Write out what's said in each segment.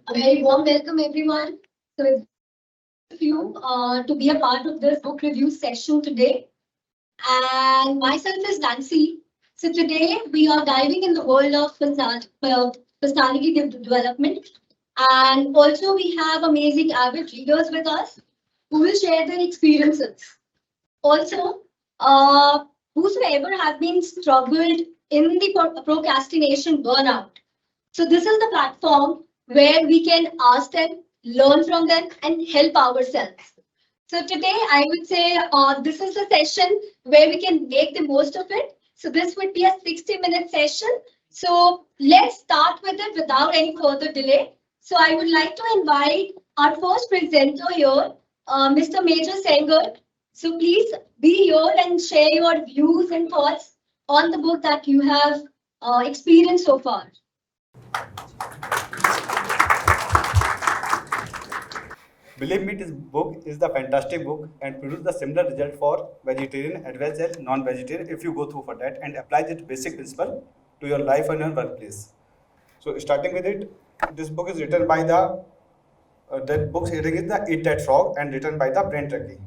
A very warm welcome, everyone. So, it's you to be a part of this book review session today. And myself is Nancy. So, today we are diving in the world of personality development. And also, we have amazing avid readers with us who will share their experiences. Also, whosoever have been struggled in the procrastination burnout. So this is the platform where we can ask them, learn from them, and help ourselves. So today, I would say this is a session where we can make the most of it. So this would be a 60-minute session. So let's start with it without any further delay. So I would like to invite our first presenter here, Mr. Major Sengar. So please be here and share your views and thoughts on the book that you have experienced so far. Believe me, this book is the fantastic book and produce the similar result for vegetarian as well as non-vegetarian if you go through for that and apply this basic principle to your life and your workplace. So starting with it, this book is written by that book's heading is the Eat That Frog and written by the Brain Tracking.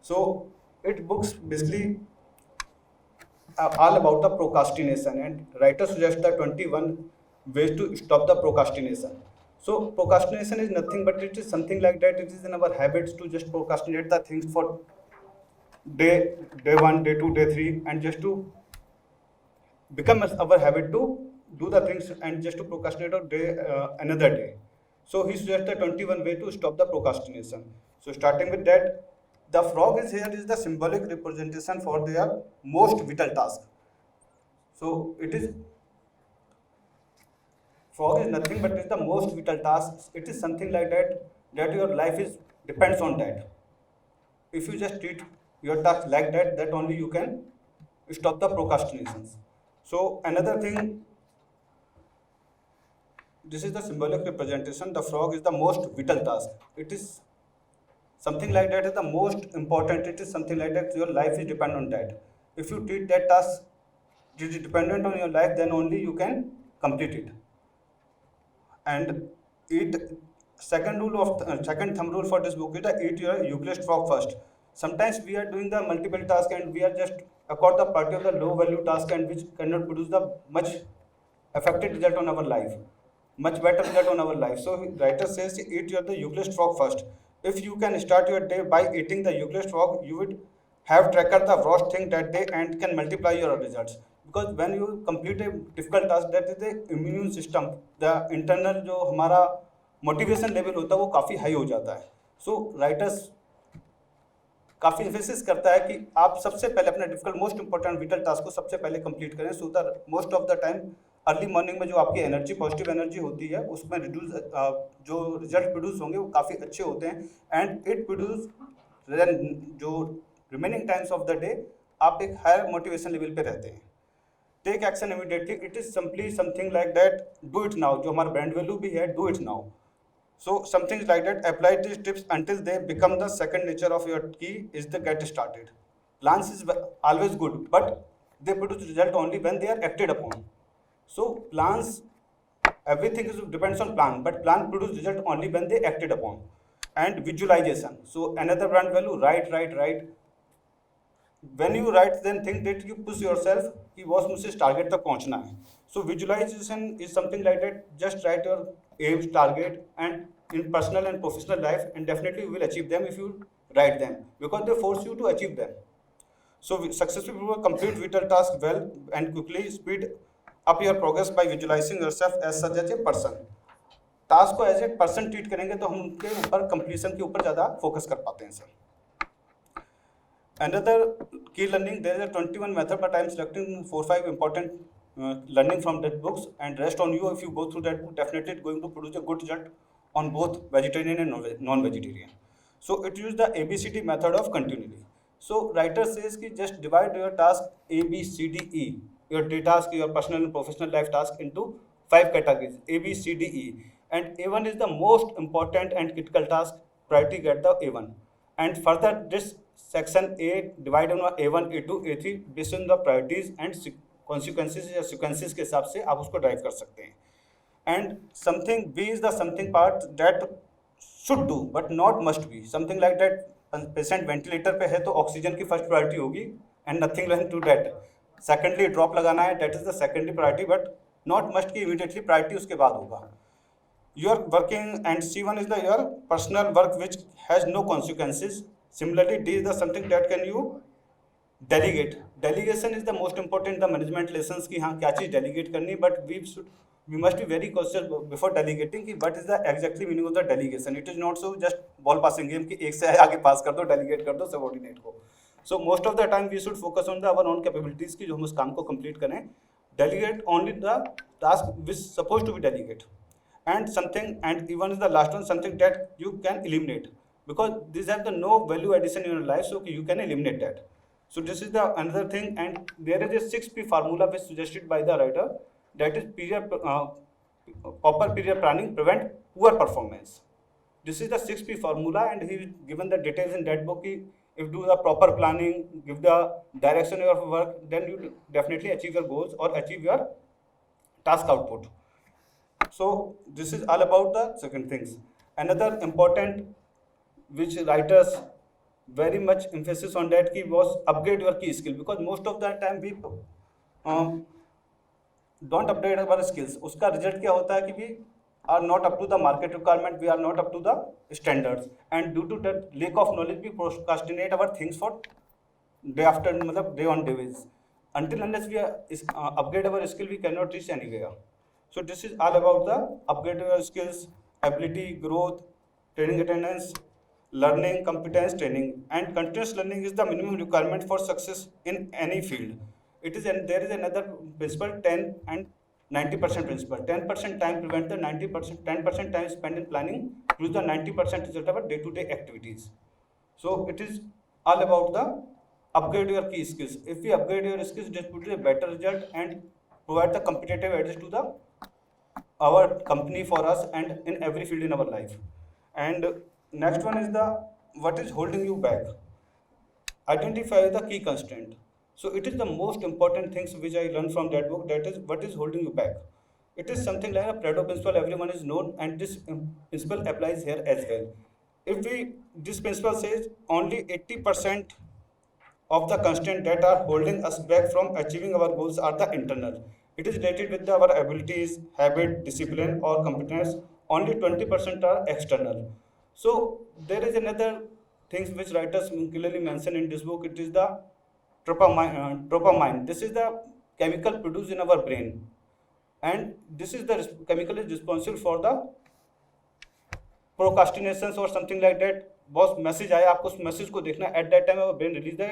So it books basically all about the procrastination and writer suggests the 21 ways to stop the procrastination. So procrastination is nothing but it is something like that. It is in our habits to just procrastinate the things for day one, day two, day three, and just to become our habit to do the things and just to procrastinate on day another day. So he suggests the 21 way to stop the procrastination. So starting with that, the frog is here is the symbolic representation for their most vital task. So it is frog is nothing but is the most vital task. It is something like that your life is depends on that. If you just treat your task like that, that only you can stop the procrastinations. So another thing, this is the symbolic representation. The frog is the most vital task. It is something like that is the most important. It is something like that your life is dependent on that. If you treat that task it is dependent on your life, then only you can complete it. And eat second rule of second thumb rule for this book is the eat your ugliest frog first. Sometimes we are doing the multiple task and we are just accord the party of the low value task and which cannot produce the much effective result on our life, much better result on our life. So writer says eat your the ugliest frog first. If you can start your day by eating the ugliest frog, you would have tracker the worst thing that day and can multiply your results. Because when you complete a difficult task, that is the immune system, the internal जो हमारा motivation level होता है वो काफ़ी high हो जाता है. So writers काफ़ी एम्फेसिस करता है कि आप सबसे पहले अपना difficult most important whittle task को सबसे पहले कंप्लीट करें. So the most of the time early morning में जो आपकी एनर्जी पॉजिटिव एनर्जी होती है उसमें रिड्यूस जो रिजल्ट प्रोड्यूस होंगे वो काफ़ी अच्छे होते हैं एंड इट प्रोड्यूस जो remaining times of the day आप एक हायर मोटिवेशन लेवल पे रहते हैं. Take action immediately. It is simply something like that do it now. जो हमारा ब्रांड वैल्यू भी है do it now. So something like that, apply these tips until they become the second nature of your key is the get started. Plans is always good, but they produce result only when they are acted upon. So plans, everything is depends on plan, but plan produce result only when they acted upon. And visualization. So another brand value, write. When you write, then think that you push yourself कि boss मुझसे इस target तक पहुंचना है. So visualization is something like that. Just write your aims, target, and in personal and professional life, and definitely you will achieve them if you write them because they force you to achieve them. So successful people complete vital tasks well and quickly. Speed up your progress by visualizing yourself as such as a person. Task को as a person treat करेंगे तो हम उनके ऊपर completion के ऊपर ज़्यादा focus कर पाते हैं sir. Another key learning, there is a 21 method, but I am selecting 4-5 important learning from that books and rest on you. If you go through that book, definitely it's going to produce a good result on both vegetarian and non-vegetarian. So it uses the ABCD method of continuity. So writer says कि just divide your task A, B, C, D, E, your day task, your personal and professional life task into 5 categories A, B, C, D, E, and A1 is the most important and critical task. Priority get the A1, and further this section A divided on A1, A2, A3 based on the priorities and consequences या sequences के हिसाब से आप उसको drive कर सकते हैं. And something B is the something part that should do but not must be. Something like that, patient ventilator पे है तो ऑक्सीजन की फर्स्ट प्रायोरिटी होगी and nothing less to that. Secondly drop लगाना है, that is the secondary priority, but not must की immediately priority उसके बाद होगा. Your working and C1 is the your personal work which has no consequences. Similarly, D is the something that can you delegate. Delegation is the most important the management lessons कि हाँ क्या चीज़ delegate करनी, but we must be very cautious before delegating कि what is the exactly meaning of the delegation. It is not so just ball passing game कि एक से आगे pass कर दो, delegate कर दो subordinate को. So most of the time we should focus on the our own capabilities कि जो हम उस काम को complete करें. Delegate only the task which supposed to be delegate. And something, and even is the last one, something that you can eliminate, because these have the no value addition in your life, so you can eliminate that. So this is the another thing, and there is a 6P formula which suggested by the writer, that is proper period planning prevent poor performance. This is the 6P formula, and he given the details in that book. If do the proper planning, give the direction of your work, then you definitely achieve your goals or achieve your task output. So this is all about the second things. Another important which writers very much emphasis on that key was upgrade your key skill, because most of the time we don't upgrade our skills. उसका result क्या होता है कि we are not up to the market requirement, we are not up to the standards, and due to that lack of knowledge we procrastinate our things for day after मतलब day on day basis. Until unless we upgrade our skill, we cannot reach anywhere. So this is all about the upgrade your skills, ability, growth, training attendance, learning, competence training, and continuous learning is the minimum requirement for success in any field. It is, and there is another principle, 10 and 90% principle. 10% time prevent the 90%, 10% time spent in planning, use the 90% result of our day-to-day activities. So it is all about the upgrade your key skills. If we upgrade your skills, this produce a better result and provide the competitive edge to the our company for us and in every field in our life. And next one is the what is holding you back. Identify the key constraint. So it is the most important things which I learned from that book. That is what is holding you back. It is something like a Pareto principle. Everyone is known, and this principle applies here as well. If we this principle says only 80% of the constraints that are holding us back from achieving our goals are the internal. It is related with our abilities, habit, discipline, or competence. Only 20% are external. So there is another things which writers clearly mention in this book. It is the dopamine. This is the chemical produced in our brain, and this is the chemical is responsible for the procrastinations or something like that. Boss message आया, आपको उस message को देखना, at that time our brain release the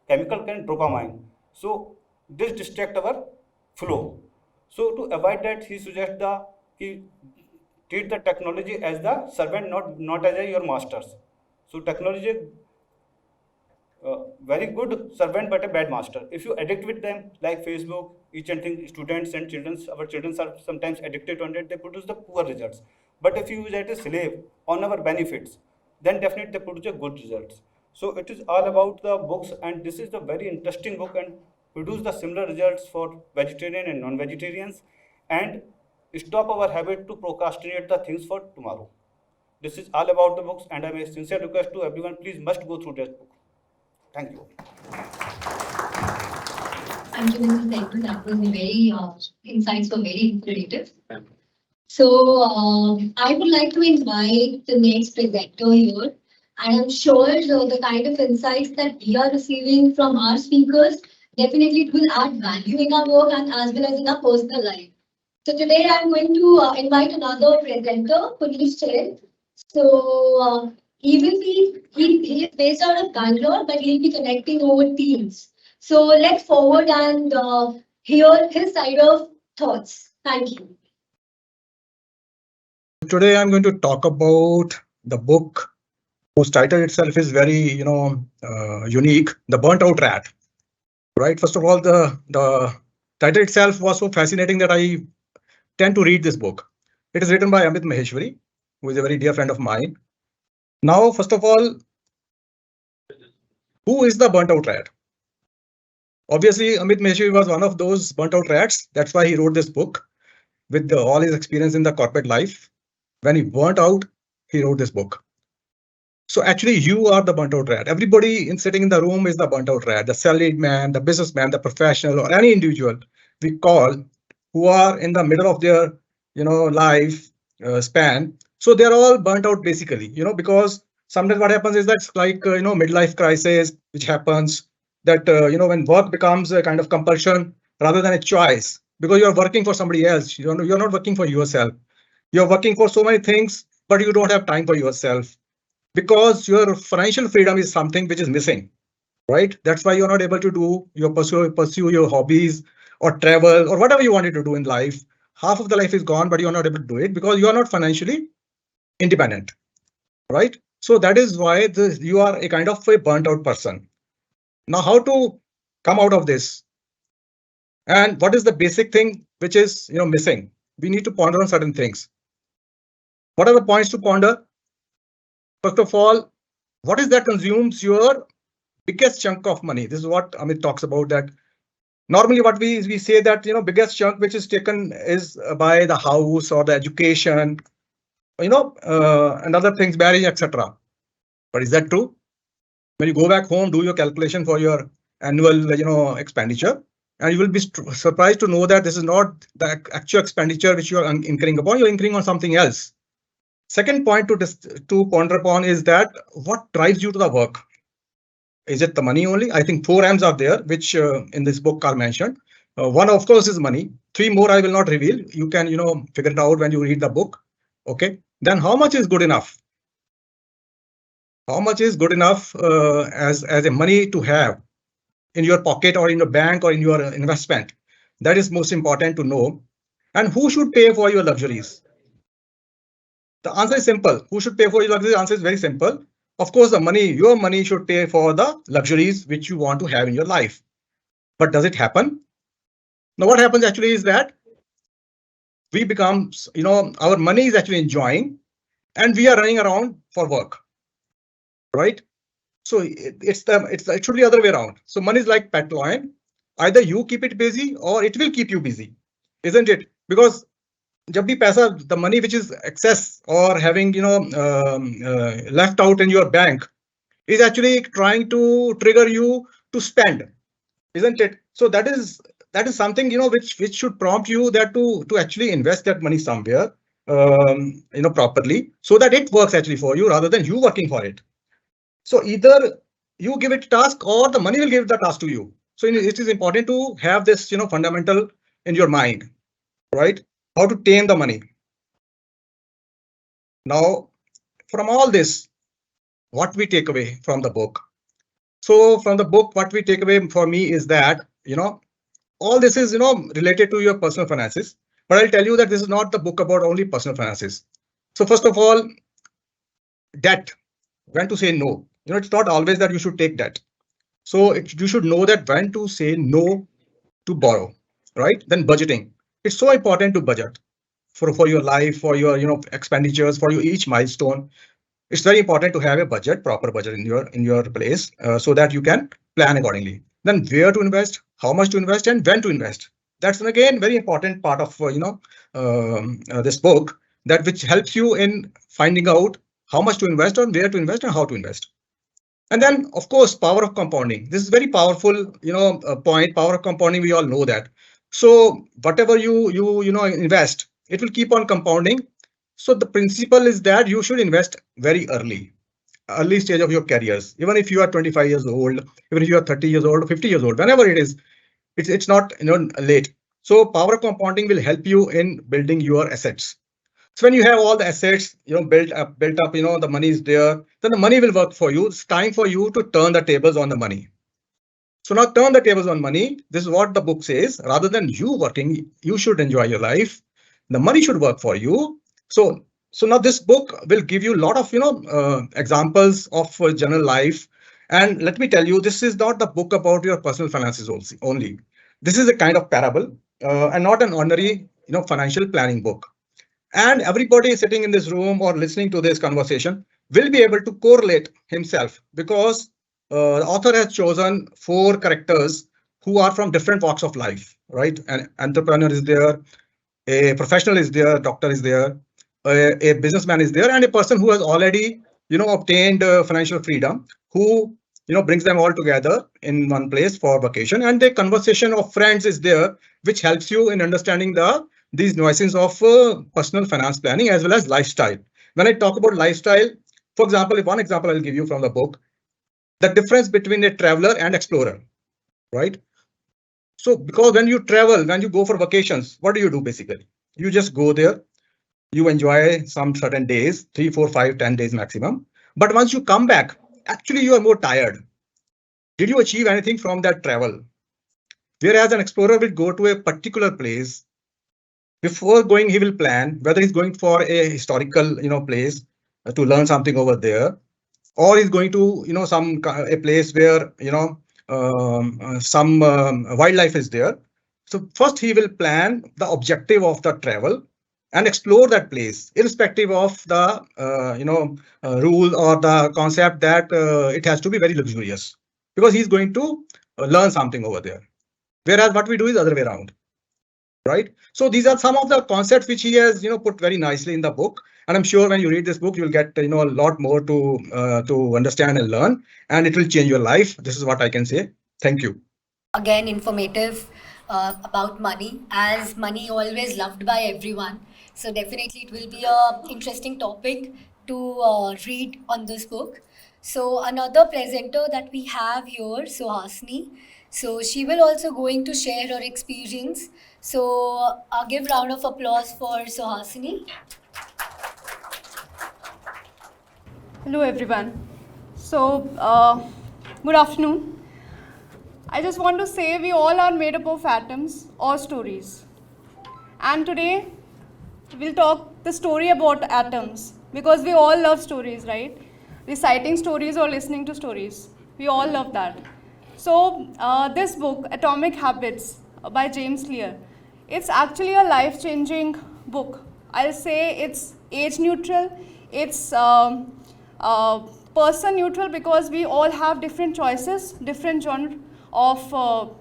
chemical can dopamine, so this distract our flow. So to avoid that he suggest the कि treat the technology as the servant, not as your masters. So technology very good servant but a bad master. If you addict with them like Facebook, each and thing, students and children, our children are sometimes addicted on it, they produce the poor results. But if you use it as a slave on our benefits, then definitely they produce a good results. So it is all about the books, and this is the very interesting book and produce the similar results for vegetarian and non-vegetarians, and stop our habit to procrastinate the things for tomorrow. This is all about the books, and I make sincere request to everyone, please must go through this book. Thank you. Thank you, Mr. Saifu. That was very insights were very informative. So I would like to invite the next presenter here, and I'm sure the kind of insights that we are receiving from our speakers, definitely it will add value in our work and as well as in our personal life. So today I'm going to invite another presenter, Puneet Chen. So he is based out of Bangalore, but he'll be connecting over Teams. So let's forward and hear his side of thoughts. Thank you. Today I'm going to talk about the book whose title itself is very, unique, The Burnt Out Rat. Right. First of all, the title itself was so fascinating that I tend to read this book. It is written by Amit Maheshwari, who is a very dear friend of mine. Now, first of all, who is the burnt out rat? Obviously, Amit Maheshwari was one of those burnt out rats. That's why he wrote this book. with all his experience in the corporate life. When he burnt out, he wrote this book. So actually, you are the burnt out rat. Everybody in sitting in the room is the burnt out rat. The salaried man, the businessman, the professional, or any individual we call who are in the middle of their life span. So they're all burnt out basically. Because sometimes what happens is that's like midlife crisis, which happens that when work becomes a kind of compulsion rather than a choice, because you're working for somebody else. You're not working for yourself. You're working for so many things, but you don't have time for yourself because your financial freedom is something which is missing, right? That's why you're not able to do your pursue your hobbies or travel or whatever you wanted to do in life. Half of the life is gone, but you're not able to do it because you are not financially independent, right? So that is why you are a kind of a burnt out person. Now, how to come out of this? And what is the basic thing which is missing? We need to ponder on certain things. What are the points to ponder? First of all, what is that consumes your biggest chunk of money? This is what Amit talks about, that normally what we say that biggest chunk which is taken is by the house or the education, and other things, marriage, etc. But is that true? When you go back home, do your calculation for your annual expenditure, and you will be surprised to know that this is not the actual expenditure which you are incurring upon. You're incurring on something else. Second point to ponder upon is that what drives you to the work. Is it the money only? I think 4 M's are there, which in this book are mentioned. One, of course, is money. 3 more I will not reveal. You can, figure it out when you read the book. Okay. Then how much is good enough? How much is good enough as a money to have in your pocket or in your bank or in your investment? That is most important to know. And who should pay for your luxuries? The answer is simple. Who should pay for your luxuries? The answer is very simple. Of course, your money should pay for the luxuries which you want to have in your life. But does it happen? Now, what happens actually is that we become, our money is actually enjoying and we are running around for work, right? So it should be the other way around. So money is like pet lion. Either you keep it busy or it will keep you busy, isn't it? Because जब भी पैसा, the money which is excess or having left out in your bank is actually trying to trigger you to spend, isn't it? So that is something which should prompt you that to actually invest that money somewhere properly, so that it works actually for you rather than you working for it. So either you give it task or the money will give the task to you. So it is important to have this fundamental in your mind, right? How to tame the money. Now, from all this, what we take away from the book. So from the book, what we take away for me is that, all this is, related to your personal finances. But I'll tell you that this is not the book about only personal finances. So first of all, debt, when to say no. It's not always that you should take debt. So you should know that when to say no to borrow, right? Then budgeting. It's so important to budget for your life, for your expenditures, for your each milestone. It's very important to have a budget, proper budget in your place, so that you can plan accordingly. Then where to invest, how much to invest, and when to invest. That's again very important part of this book, that which helps you in finding out how much to invest on, where to invest, and how to invest. And then, of course, power of compounding. This is very powerful, point. Power of compounding. We all know that. So whatever you invest, it will keep on compounding. So the principle is that you should invest very early stage of your careers. Even if you are 25 years old, even if you are 30 years old, 50 years old, whenever it is, it's not late. So power of compounding will help you in building your assets. So when you have all the assets, built up, the money is there, then the money will work for you. It's time for you to turn the tables on the money. So now turn the tables on money. This is what the book says. Rather than you working, you should enjoy your life. The money should work for you. So now this book will give you a lot of, examples of general life. And let me tell you, this is not the book about your personal finances only. This is a kind of parable and not an ordinary, financial planning book. And everybody sitting in this room or listening to this conversation will be able to correlate himself, because the author has chosen 4 characters who are from different walks of life, right? An entrepreneur is there, a professional is there, doctor is there, a businessman is there, and a person who has already, obtained financial freedom, who, brings them all together in one place for vacation. And the conversation of friends is there, which helps you in understanding these nuances of personal finance planning as well as lifestyle. When I talk about lifestyle, for example, one example I'll give you from the book, the difference between a traveler and explorer, right? So because when you travel, when you go for vacations, what do you do basically? You just go there, you enjoy some certain days, 3, 4, 5, 10 days maximum. But once you come back, actually you are more tired. Did you achieve anything from that travel? Whereas an explorer will go to a particular place. Before going, he will plan whether he's going for a historical, place to learn something over there, or he's going to, a place where, some wildlife is there. So first he will plan the objective of the travel and explore that place, irrespective of the, rule or the concept that it has to be very luxurious, because he's going to learn something over there. Whereas what we do is other way around. Right. So these are some of the concepts which he has, put very nicely in the book. And I'm sure when you read this book, you'll get, a lot more to understand and learn, and it will change your life. This is what I can say. Thank you. Again, informative about money, as money always loved by everyone. So definitely it will be a interesting topic to read on this book. So another presenter that we have here, Suhasini. So she will also going to share her experience. So give round of applause for Suhasini. Hello everyone. So good afternoon. I just want to say we all are made up of atoms or stories. And today we'll talk the story about atoms, because we all love stories, right? Reciting stories or listening to stories. We all love that. So this book, Atomic Habits by James Clear, it's actually a life-changing book. I'll say it's age neutral, it's person neutral, because we all have different choices, different genre of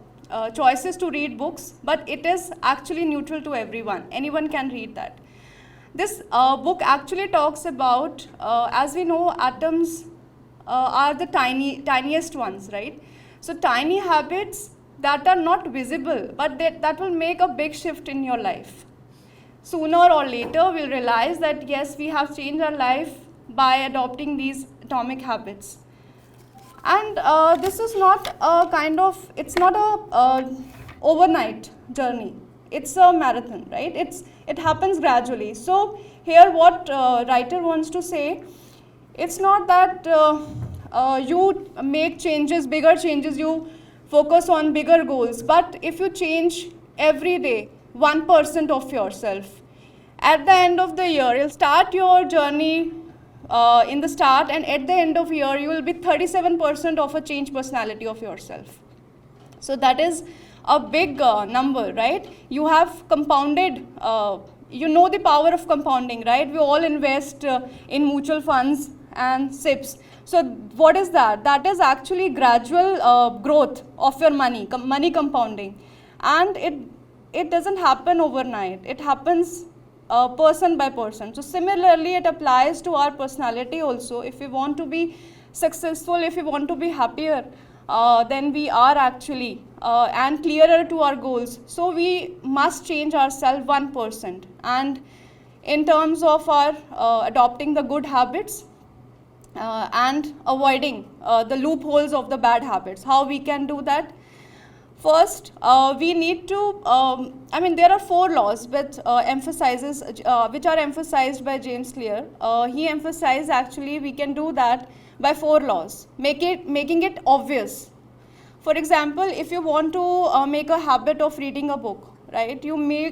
choices to read books, but it is actually neutral to everyone. Anyone can read that. This book actually talks about, as we know, atoms are the tiniest ones, right? So tiny habits that are not visible, but that will make a big shift in your life. Sooner or later, we'll realize that yes, we have changed our life by adopting these atomic habits. And this is not a it's not a overnight journey. It's a marathon, right? It happens gradually. So here what writer wants to say, it's not that you make changes, bigger changes, you focus on bigger goals, but if you change every day 1% of yourself, at the end of the year, you'll start your journey in the start, and at the end of year, you will be 37% of a changed personality of yourself. So that is a big number, right? You have compounded, you know the power of compounding, right? We all invest in mutual funds and SIPs. So what is that? That is actually gradual growth of your money, money compounding. And it doesn't happen overnight. It happens person by person. So similarly, it applies to our personality also. If we want to be successful, if we want to be happier, then we are actually and clearer to our goals. So we must change ourselves 1%. And in terms of our adopting the good habits and avoiding the loopholes of the bad habits, how we can do that? First, we need to, there are 4 laws which which are emphasized by James Clear. He emphasized actually we can do that by 4 laws, making it obvious. For example, if you want to make a habit of reading a book, right?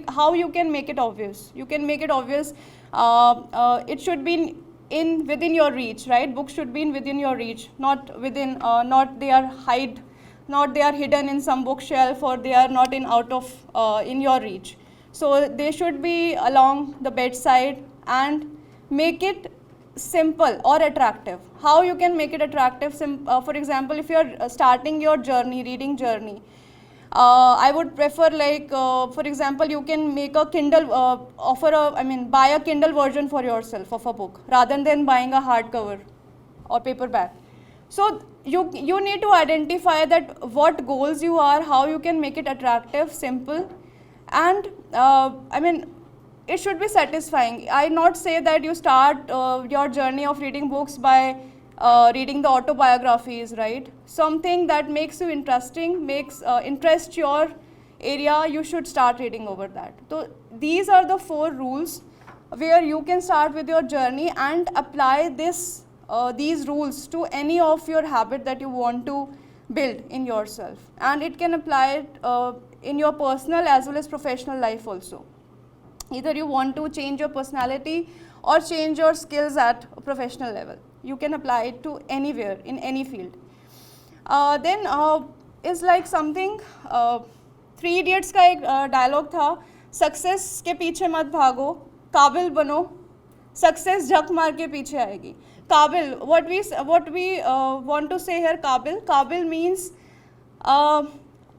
How you can make it obvious? You can make it obvious. It should be within your reach, right? Books should be within your reach, not within, not they are hidden in some bookshelf, or they are not in your reach. So they should be along the bedside, and make it simple or attractive. How you can make it attractive? For example, if you are starting your journey, reading journey, I would prefer like, for example, you can make a Kindle, buy a Kindle version for yourself of a book rather than buying a hardcover or paperback. So you need to identify that what goals you are, how you can make it attractive, simple, and it should be satisfying. I not say that you start your journey of reading books by reading the autobiographies, right? Something that makes you interesting, makes interest your area, you should start reading over that. So these are the 4 rules where you can start with your journey and apply these rules to any of your habit that you want to build in yourself, and it can apply in your personal as well as professional life also. Either you want to change your personality or change your skills at a professional level, you can apply it to anywhere in any field. Then is like something 3 Idiots का एक dialogue था, success के पीछे मत भागो, काबिल बनो, success झक मार के पीछे आएगी. काबिल, what we want to say here, काबिल means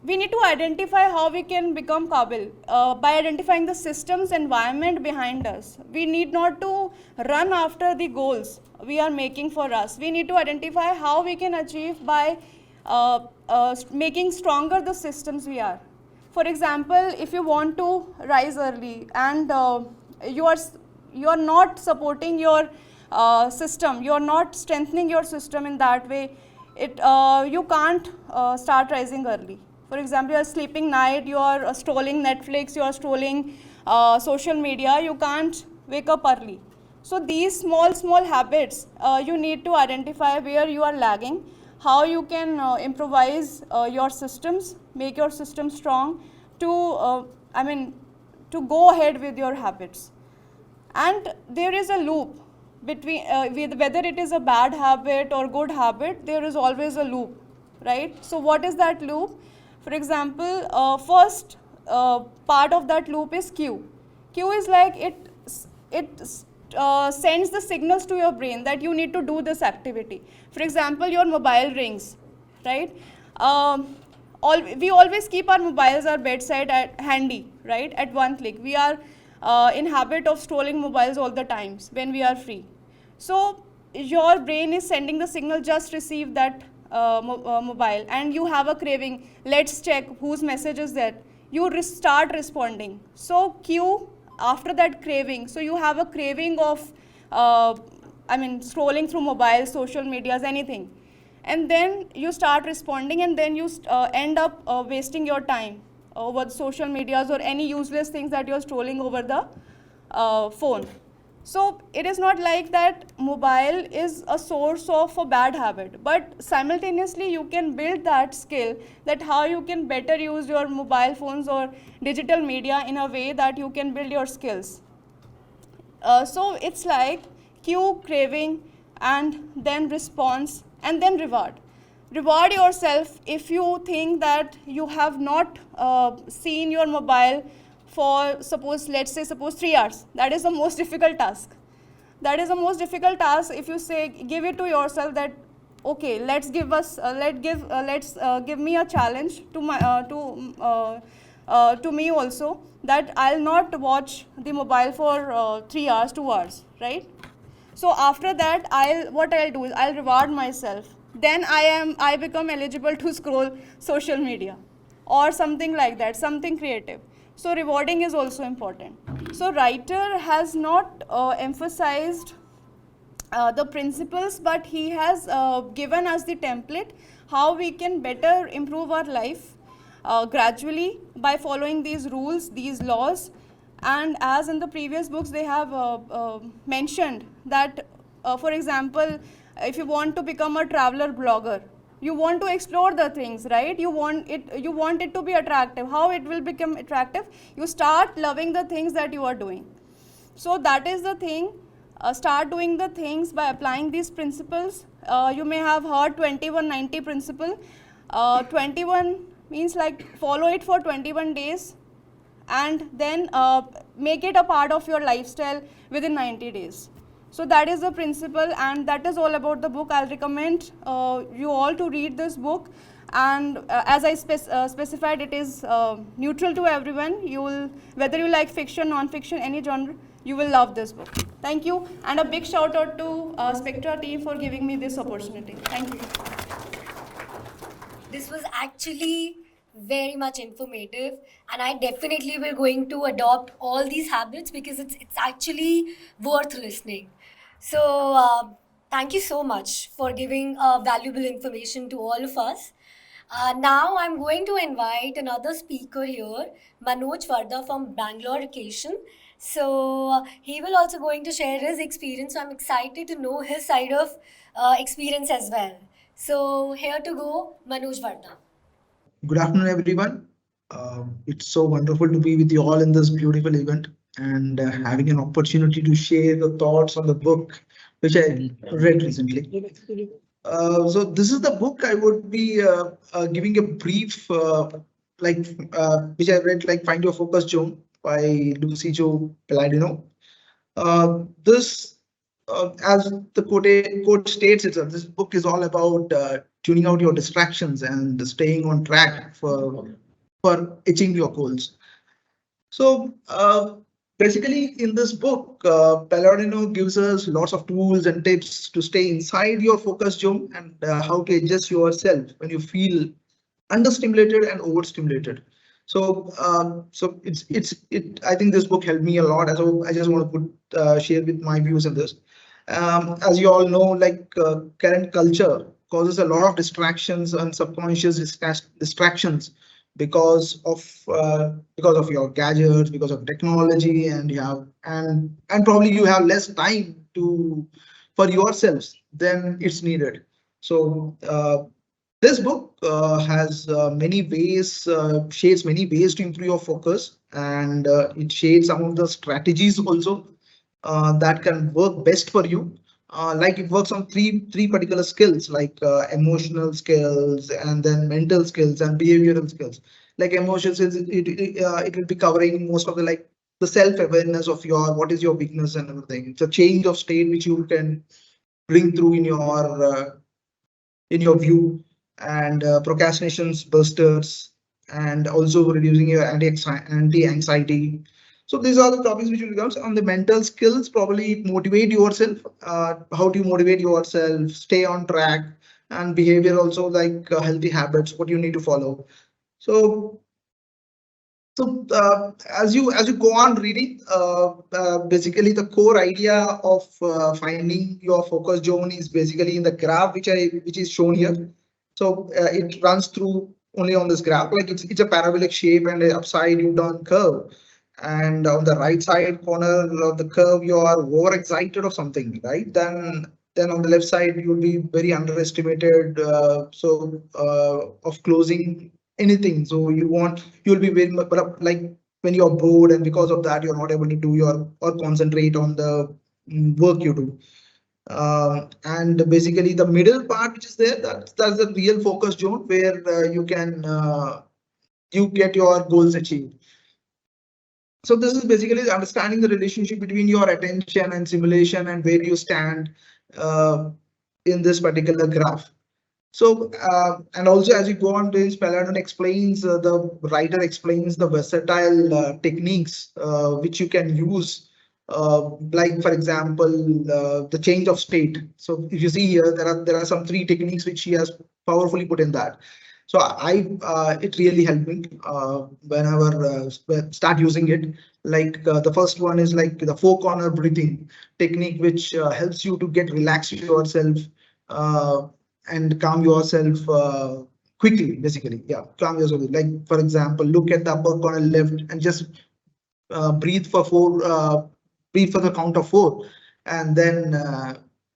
we need to identify how we can become Kabil by identifying the systems, environment behind us. We need not to run after the goals we are making for us. We need to identify how we can achieve by making stronger the systems we are. For example, if you want to rise early and you are not supporting your system, you are not strengthening your system in that way, you can't start rising early. For example, you are sleeping night, you are scrolling Netflix, you are scrolling social media, you can't wake up early. So these small habits, you need to identify where you are lagging, how you can improvise your systems, make your system strong to go ahead with your habits. And there is a loop between whether it is a bad habit or good habit, there is always a loop, right? So what is that loop? For example, first part of that loop is cue. Cue is like it sends the signals to your brain that you need to do this activity. For example, your mobile rings, right? We always keep our mobiles, our bedside handy, right? At one click. We are in habit of scrolling mobiles all the times when we are free. So your brain is sending the signal, just receive that mobile, and you have a craving, let's check whose message is that. You start responding. So cue after that craving. So you have a craving of scrolling through mobile, social medias, anything, and then you start responding, and then you end up wasting your time over social medias or any useless things that you're scrolling over the phone. So it is not like that mobile is a source of a bad habit, but simultaneously you can build that skill, that how you can better use your mobile phones or digital media in a way that you can build your skills. So it's like cue, craving, and then response, and then reward. Reward yourself if you think that you have not seen your mobile for let's say 3 hours. That is the most difficult task. That is the most difficult task. If you say, give it to yourself that, okay, let's give me a challenge to me also, that I'll not watch the mobile for 3 hours, 2 hours, right? So after that, what I'll do is I'll reward myself. Then I become eligible to scroll social media or something like that, something creative. So rewarding is also important. So writer has not emphasized the principles, but he has given us the template how we can better improve our life gradually by following these rules, these laws. And as in the previous books, they have mentioned that, for example, if you want to become a traveler blogger, you want to explore the things, right? You want it to be attractive. How it will become attractive? You start loving the things that you are doing. So that is the thing. Start doing the things by applying these principles. You may have heard 21-90 principle. 21 means like follow it for 21 days and then make it a part of your lifestyle within 90 days. So that is the principle, and that is all about the book. I'll recommend you all to read this book. And as I specified, it is neutral to everyone. You will, whether you like fiction, non-fiction, any genre, you will love this book. Thank you, and a big shout out to Spectra team for giving me this opportunity. Thank you. This was actually very much informative, and I definitely will going to adopt all these habits because it's actually worth listening. So thank you so much for giving valuable information to all of us. Now I'm going to invite another speaker here, Manoj Varda from Bangalore Education. So he will also going to share his experience. So I'm excited to know his side of experience as well. So here to go, Manoj Varda. Good afternoon, everyone. It's so wonderful to be with you all in this beautiful event and having an opportunity to share the thoughts on the book which I read recently. So this is the book I would be giving a brief, which I read, like Find Your Focus Zone by Lucy Jo Palladino. This, as the quote states itself, this book is all about tuning out your distractions and staying on track for achieving your goals. So basically, in this book, Palladino gives us lots of tools and tips to stay inside your focus zone and how to adjust yourself when you feel understimulated and overstimulated. So, I think this book helped me a lot. So I just want to share with my views on this. As you all know, like current culture causes a lot of distractions and subconscious distractions because of your gadgets, because of technology, and you have and probably you have less time to for yourselves than it's needed. So this book has many ways, shades many ways to improve your focus, and it shades some of the strategies also that can work best for you. Like it works on three particular skills, like emotional skills, and then mental skills and behavioral skills. Like emotions, it will be covering most of the, like, the self-awareness of your what is your weakness and everything. It's a change of state which you can bring through in your view, and procrastinations busters, and also reducing your anti-anxiety. So these are the topics which will come on the mental skills. Probably motivate yourself. How do you motivate yourself? Stay on track, and behavior also, like healthy habits. What you need to follow. So as you go on reading, basically the core idea of finding your focus zone is basically in the graph which is shown here. So it runs through only on this graph, like it's a parabolic shape and an upside down curve. And on the right side corner of the curve, you are overexcited of something, right? Then on the left side, you'll be very underestimated. Of closing anything. So you'll be very much, but like when you're bored, and because of that, you're not able to do your or concentrate on the work you do. And basically the middle part which is there, that's the real focus zone where you get your goals achieved. So this is basically understanding the relationship between your attention and simulation and where you stand in this particular graph. So and also as you go on, this Palladino explains the writer explains the versatile techniques which you can use, like for example the change of state. So if you see here, there are some three techniques which he has powerfully put in that. So it really helped me whenever start using it. Like the first one is like the four corner breathing technique, which helps you to get relaxed yourself and calm yourself quickly. Basically, yeah, calm yourself. Like for example, look at the upper corner left and just breathe for breathe for the count of 4, and then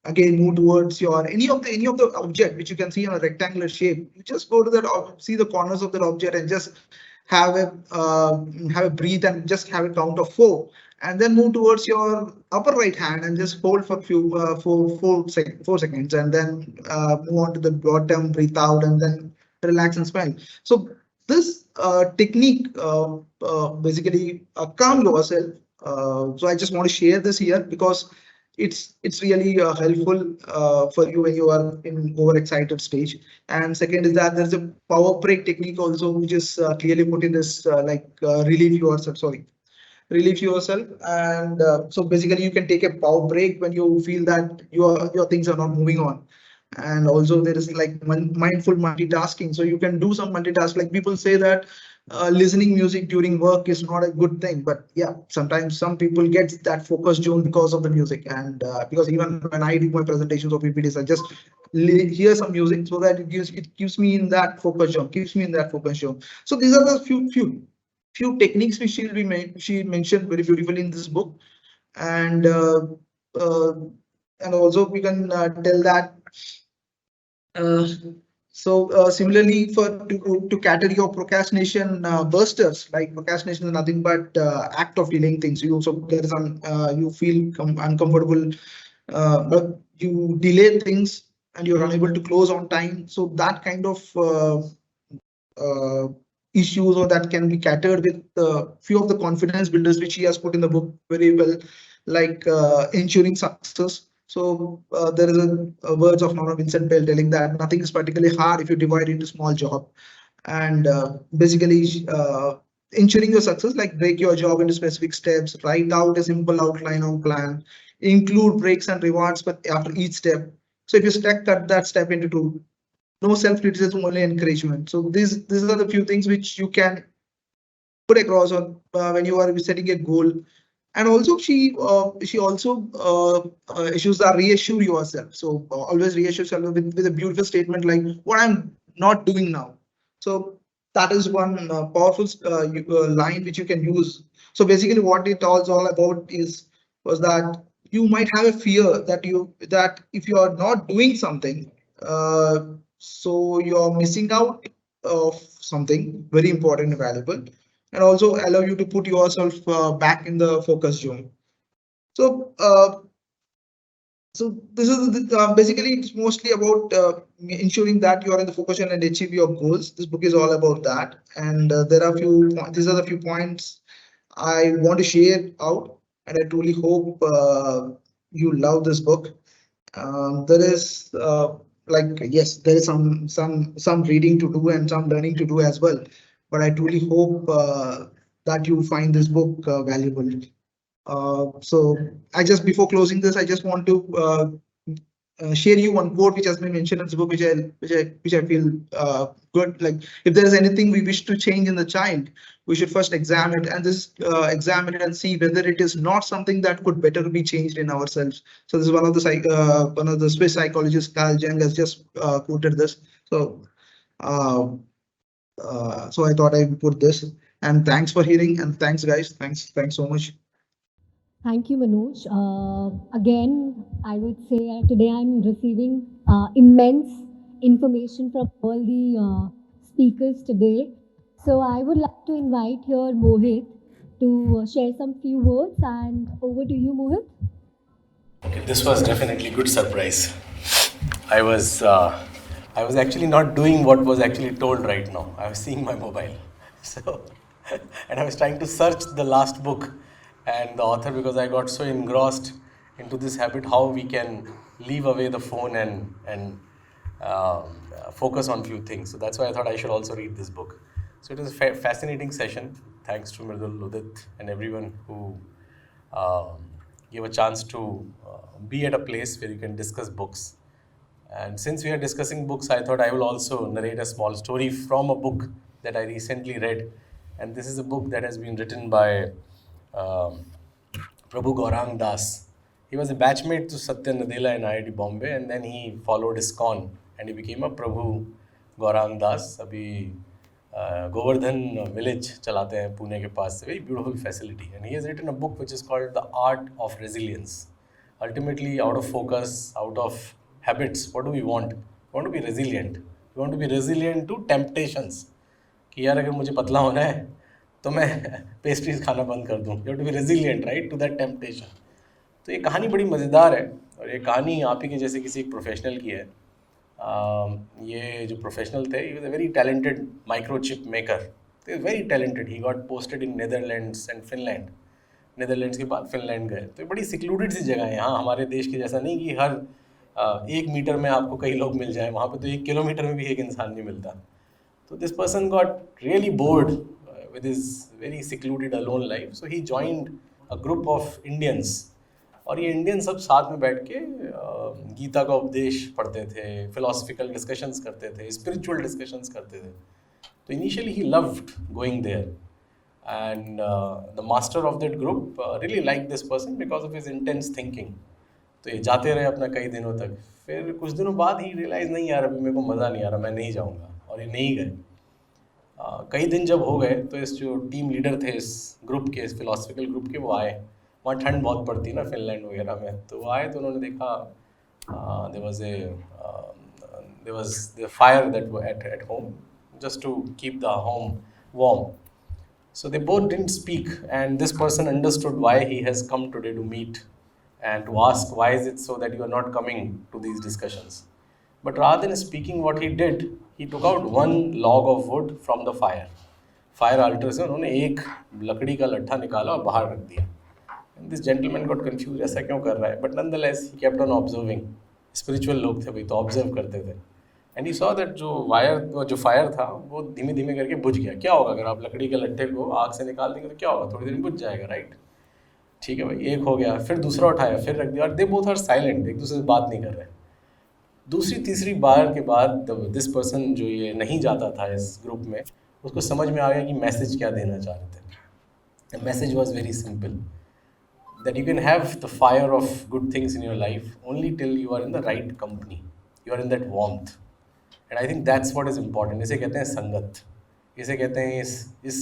again move towards your any of the object which you can see on a rectangular shape. You just go to that, see the corners of that object, and just have a breathe and just have a count of 4, and then move towards your upper right hand and just hold for few 4 seconds, and then move on to the bottom, breathe out, and then relax and smile. So this technique basically calm yourself. So I just want to share this here because it's really helpful for you when you are in overexcited stage. And second is that there's a power break technique also, which is clearly put in this relieve yourself. And so basically you can take a power break when you feel that your things are not moving on. And also there is like mindful multitasking, so you can do some multitask. Like people say that listening music during work is not a good thing, but yeah, sometimes some people get that focus zone because of the music. And because even when I do my presentations or PPTs, I just hear some music so that it keeps me in that focus zone, keeps me in that focus zone. So these are the few techniques which she mentioned very beautifully in this book. And uh, and also we can tell that uh, similarly, to cater your procrastination bursters, like procrastination is nothing but act of delaying things. You also there is you feel uncomfortable, but you delay things and you're unable to close on time. So that kind of uh, issues, or that can be catered with few of the confidence builders which he has put in the book very well, like ensuring success. So there is a words of Nora Vincent Bell telling that nothing is particularly hard if you divide it into small job. And basically ensuring your success, like break your job into specific steps, write out a simple outline or plan, include breaks and rewards but after each step. So if you cut that step into two, no self-criticism, only encouragement. So these are the few things which you can put across on when you are setting a goal. And also she also issues that reassure yourself. So always reassure yourself with a beautiful statement like what I'm not doing now. So that is one powerful line which you can use. So basically what it all about was that you might have a fear that if you are not doing something, uh, so you're missing out of something very important and valuable, and also allow you to put yourself back in the focus zone. So, this is basically it's mostly about ensuring that you are in the focus zone and achieve your goals. This book is all about that, and there are these are the few points I want to share out, and I truly hope you love this book. There is yes, there is some reading to do and some learning to do as well. But I truly hope that you find this book valuable. So I just before closing this, I just want to share you one quote which has been mentioned in this book, which I feel good. Like if there is anything we wish to change in the child, we should first examine it, and examine it and see whether it is not something that could better be changed in ourselves. So this is one of the Swiss psychologist Carl Jung has just quoted this. So uh, so I thought I would put this. And thanks for hearing, and thanks guys. Thanks so much. Thank you, Manoj. Again, I would say today I'm receiving immense information from all the speakers today. So I would like to invite here Mohit to share some few words, and over to you, Mohit. Okay, this was definitely good surprise. I was uh, I was actually not doing what was actually told right now. I was seeing my mobile, so and I was trying to search the last book and the author because I got so engrossed into this habit how we can leave away the phone and focus on few things. So that's why I thought I should also read this book. So it was a fascinating session. Thanks to Mridul, Udit, and everyone who give a chance to be at a place where you can discuss books. And since we are discussing books, I thought I will also narrate a small story from a book that I recently read. And this is a book that has been written by um, Prabhu Gaurang Das. He was a batchmate to Satya Nadella in IIT Bombay, and then he followed ISKCON and he became a Prabhu Gaurang Das. अभी Govardhan village चलाते हैं पुणे के पास, very beautiful facility, and he has written a book which is called The Art of Resilience. Ultimately, out of focus, out of habits, what do we want? We want to be resilient. We want to be resilient to temptations. कि यार अगर मुझे पतला होना है तो मैं pastries खाना बंद कर दूँ. You have to be resilient, right, to that temptation. तो ये कहानी बड़ी मज़ेदार है और ये कहानी आप ही के जैसे किसी एक प्रोफेशनल की है. ये जो प्रोफेशनल थे, he was a very talented microchip maker. He was very talented. He got posted in Netherlands and Finland. Netherlands के बाद फिनलैंड गए। तो ये बड़ी सिक्लूडेड सी जगह है। यहाँ हमारे देश के जैसा नहीं कि हर 1 मीटर में आपको कई लोग मिल जाएं, वहाँ पे तो 1 किलोमीटर में भी एक इंसान नहीं मिलता। So this person got really bored with his very secluded alone life. So he joined a group of Indians. और ये इंडियन सब साथ में बैठ के गीता का उपदेश पढ़ते थे, philosophical discussions करते थे, spiritual discussions करते थे. So initially he loved going there. And the master of that group really liked this person because of his intense thinking. तो ये जाते रहे अपना कई दिनों तक। फिर कुछ दिनों बाद ही रियलाइज़ नहीं यार अभी मेरे को मज़ा नहीं आ रहा, मैं नहीं जाऊँगा, और ये नहीं गए। कई दिन जब हो गए तो इस जो टीम लीडर थे इस ग्रुप के, इस फिलोसफिकल ग्रुप के, वो आए। वहाँ ठंड बहुत पड़ती है ना फिनलैंड वगैरह में, तो वो आए तो उन्होंने देखा there was the fire that were at home just to keep the home warm. So they both didn't speak, and this person understood why he has come today to meet and to ask why is it so that you are not coming to these discussions. But rather than speaking, what he did, he took out one log of wood from the fire. Fire alter से उन्होंने एक लकड़ी का लट्ठा निकाला और बाहर रख दिया. And this gentleman got confused, ऐसा क्यों कर रहा है? But nonetheless, he kept on observing. Spiritual लोग थे भाई, तो ऑब्जर्व करते थे. एंड ही सॉ दैट जो फायर था वो धीमे धीमे करके बुझ गया. क्या होगा अगर आप लकड़ी के लट्ठे को आग से निकाल देंगे तो क्या होगा? थोड़ी देर में बुझ जाएगा, राइट? ठीक है भाई, एक हो गया, फिर दूसरा उठाया, फिर रख दिया, और दे बोथ आर साइलेंट, एक दूसरे से बात नहीं कर रहे. दूसरी तीसरी बार के बाद दिस पर्सन जो ये नहीं जाता था इस ग्रुप में, उसको समझ में आ गया कि मैसेज क्या देना चाह रहे थे. The message was very simple, that you can have the fire of good things in your life only till you are in the right company, you are in that warmth. And I think that's what is important. इसे कहते हैं संगत, इसे कहते हैं इस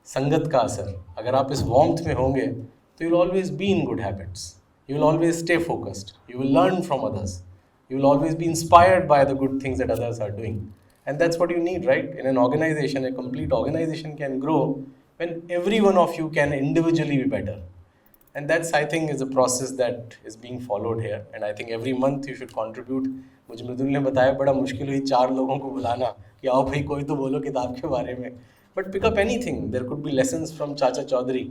संगत का असर. अगर आप इस warmth में होंगे तो you will always be in good habits, you will always stay focused, you will learn from others, you will always be inspired by the good things that others are doing. And that's what you need, right? In an organization, a complete organization can grow when every one of you can individually be better. And that's, I think, is a process that is being followed here. And I think every month you should contribute. मुझे मृदुल ने बताया बड़ा मुश्किल हुई 4 लोगों को बुलाना कि आओ भाई कोई तो बोलो किताब के बारे में. But pick up anything. There could be lessons from Chacha Chaudhary.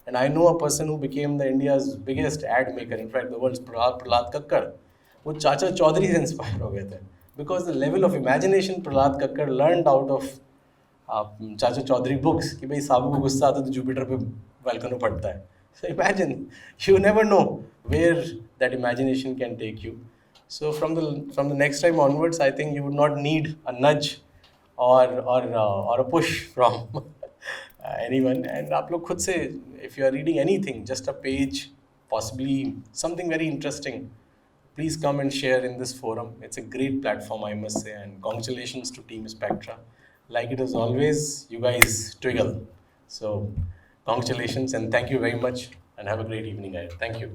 And I know a person who became the India's biggest ad maker. In fact, the world's Prahlad Kakkar. वो चाचा चौधरी से इंस्पायर हो गए थे. Because the level of imagination Prahlad Kakkar learned out of चाचा Chaudhary books कि भाई साबू को गुस्सा आता तो जुपिटर पे वोल्केनो फटता है. So imagine, you never know where that imagination can take you. So from the next time onwards, I think you would not need a nudge or a push from anyone. And आप लोग खुद से, if you are reading anything, just a page, possibly something very interesting, please come and share in this forum. It's a great platform, I must say, and congratulations to Team Spectra. Like it is always, you guys twiggle. So congratulations and thank you very much, and have a great evening ahead. Thank you.